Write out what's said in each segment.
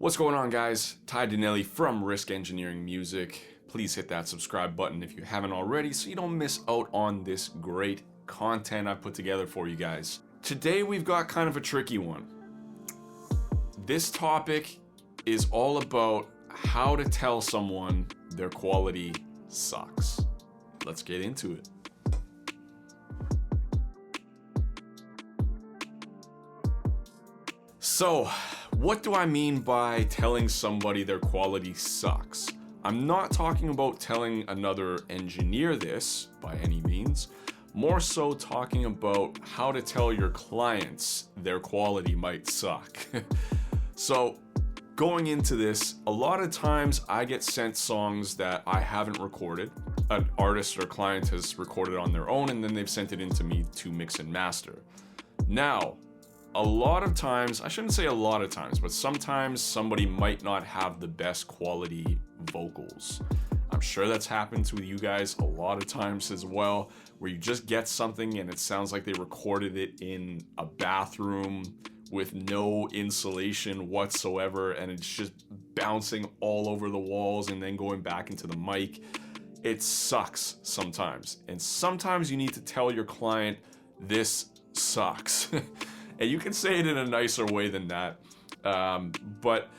What's going on, guys? Ty Dinelli from Risk Engineering Music. Please hit that subscribe button if you haven't already so you don't miss out on this great content I put together for you guys. Today we've got kind of a tricky one. This topic is all about how to tell someone their quality sucks. Let's get into it. So, what do I mean by telling somebody their quality sucks? I'm not talking about telling another engineer this by any means, more so talking about how to tell your clients their quality might suck. So, going into this, a lot of times I get sent songs that I haven't recorded. An artist or client has recorded on their own and then they've sent it in to me to mix and master. Now, a lot of times, I shouldn't say a lot of times, but sometimes somebody might not have the best quality vocals. I'm sure that's happened to you guys a lot of times as well, where you just get something and it sounds like they recorded it in a bathroom with no insulation whatsoever, and it's just bouncing all over the walls and then going back into the mic. It sucks sometimes. And sometimes you need to tell your client, this sucks. And you can say it in a nicer way than that. But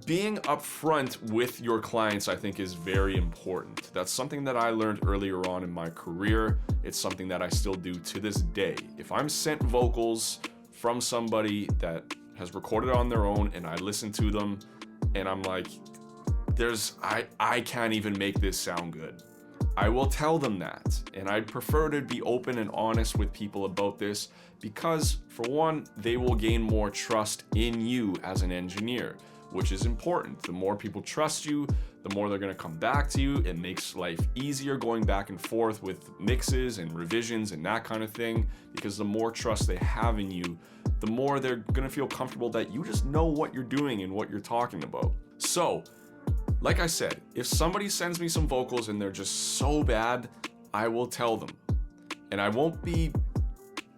being upfront with your clients, I think, is very important. That's something that I learned earlier on in my career. It's something that I still do to this day. If I'm sent vocals from somebody that has recorded on their own and I listen to them and I'm like, I can't even make this sound good, I will tell them that. And I'd prefer to be open and honest with people about this because, for one, they will gain more trust in you as an engineer, which is important. The more people trust you, the more they're going to come back to you. It makes life easier going back and forth with mixes and revisions and that kind of thing, because the more trust they have in you, the more they're going to feel comfortable that you just know what you're doing and what you're talking about. So, like I said, if somebody sends me some vocals and they're just so bad, I will tell them. And I won't be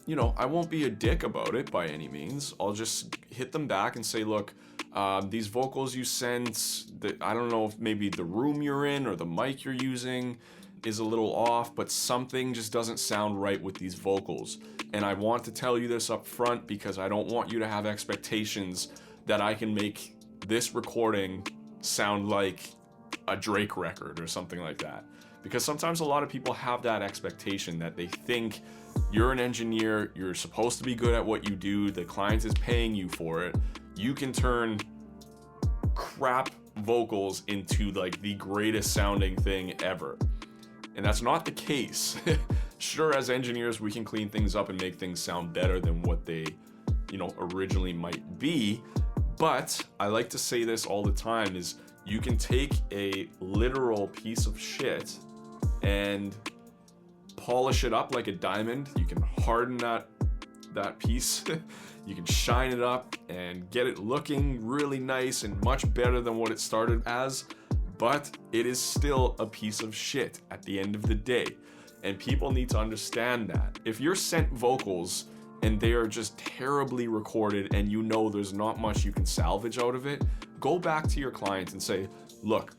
a dick about it by any means. I'll just hit them back and say, look, these vocals you sent, I don't know if maybe the room you're in or the mic you're using is a little off, but something just doesn't sound right with these vocals. And I want to tell you this up front because I don't want you to have expectations that I can make this recording sound like a Drake record or something like that. Because sometimes a lot of people have that expectation that they think you're an engineer, you're supposed to be good at what you do, the client is paying you for it, you can turn crap vocals into like the greatest sounding thing ever. And that's not the case. Sure, as engineers, we can clean things up and make things sound better than what they, originally might be. But I like to say this all the time is you can take a literal piece of shit and polish it up like a diamond. You can harden that piece. You can shine it up and get it looking really nice and much better than what it started as. But it is still a piece of shit at the end of the day. And people need to understand that. If you're sent vocals and they are just terribly recorded and you know there's not much you can salvage out of it, go back to your client and say, look,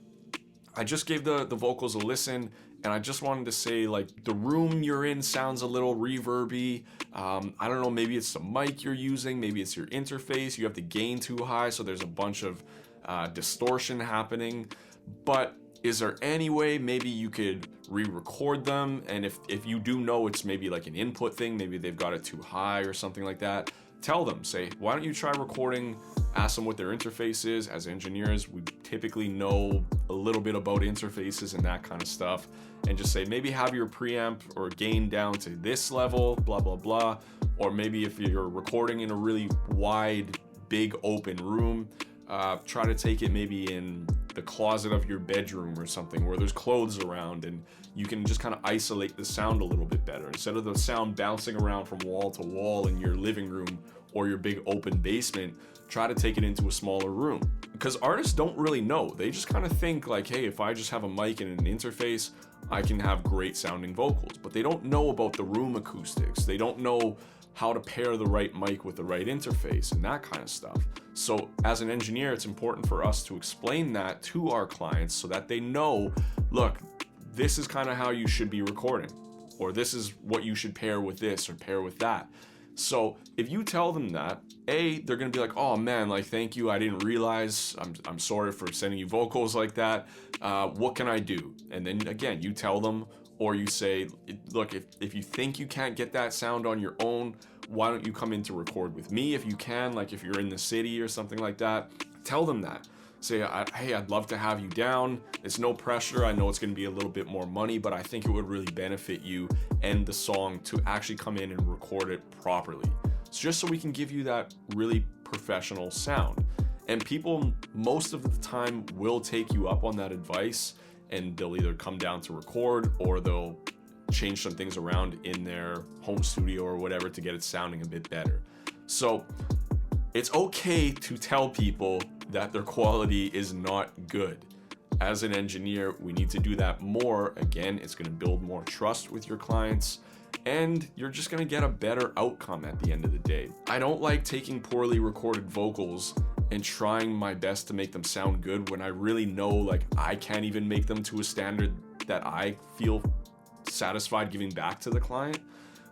I just gave the vocals a listen and I just wanted to say, like, the room you're in sounds a little reverby. I don't know, maybe it's the mic you're using, maybe it's your interface, you have the gain too high so there's a bunch of distortion happening. But is there any way maybe you could re-record them? And if you do know it's maybe like an input thing, maybe they've got it too high or something like that, tell them, say, why don't you try recording, ask them what their interface is. As engineers, we typically know a little bit about interfaces and that kind of stuff, and just say, maybe have your preamp or gain down to this level, blah, blah, blah. Or maybe if you're recording in a really wide, big open room, try to take it maybe in the closet of your bedroom or something where there's clothes around and you can just kind of isolate the sound a little bit better. Instead of the sound bouncing around from wall to wall in your living room or your big open basement, try to take it into a smaller room. Because artists don't really know. They just kind of think like, hey, if I just have a mic and an interface, I can have great sounding vocals. But they don't know about the room acoustics. They don't know how to pair the right mic with the right interface and that kind of stuff. So as an engineer, it's important for us to explain that to our clients so that they know, look, this is kind of how you should be recording, or this is what you should pair with this or pair with that. So if you tell them that, they're gonna be like, oh man, like, thank you, I didn't realize, I'm sorry for sending you vocals like that, what can I do? And then again, you tell them, or you say, look, if you think you can't get that sound on your own, why don't you come in to record with me if you can, like if you're in the city or something like that. Tell them that. Say, hey, I'd love to have you down. It's no pressure. I know it's gonna be a little bit more money, but I think it would really benefit you and the song to actually come in and record it properly. It's just so we can give you that really professional sound. And people most of the time will take you up on that advice, and they'll either come down to record or they'll change some things around in their home studio or whatever to get it sounding a bit better. So it's okay to tell people that their quality is not good. As an engineer, we need to do that more. Again, it's going to build more trust with your clients, and you're just going to get a better outcome at the end of the day. I don't like taking poorly recorded vocals and trying my best to make them sound good when I really know, like, I can't even make them to a standard that I feel satisfied giving back to the client.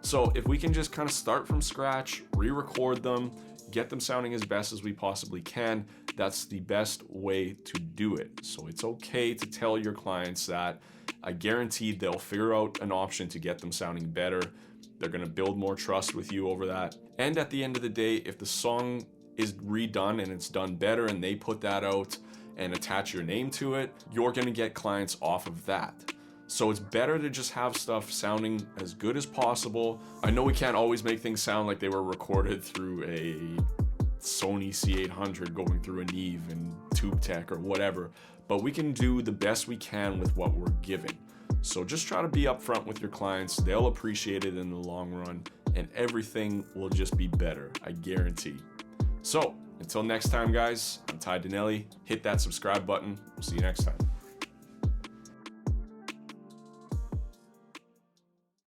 So if we can just kind of start from scratch, re-record them, get them sounding as best as we possibly can, that's the best way to do it. So it's okay to tell your clients that. I guarantee they'll figure out an option to get them sounding better. They're gonna build more trust with you over that. And at the end of the day, if the song is redone and it's done better and they put that out and attach your name to it, you're gonna get clients off of that. So it's better to just have stuff sounding as good as possible. I know we can't always make things sound like they were recorded through a Sony C800 going through a Neve and TubeTech or whatever, but we can do the best we can with what we're given. So just try to be upfront with your clients. They'll appreciate it in the long run, and everything will just be better, I guarantee. So until next time, guys, I'm Ty Dinelli. Hit that subscribe button. We'll see you next time.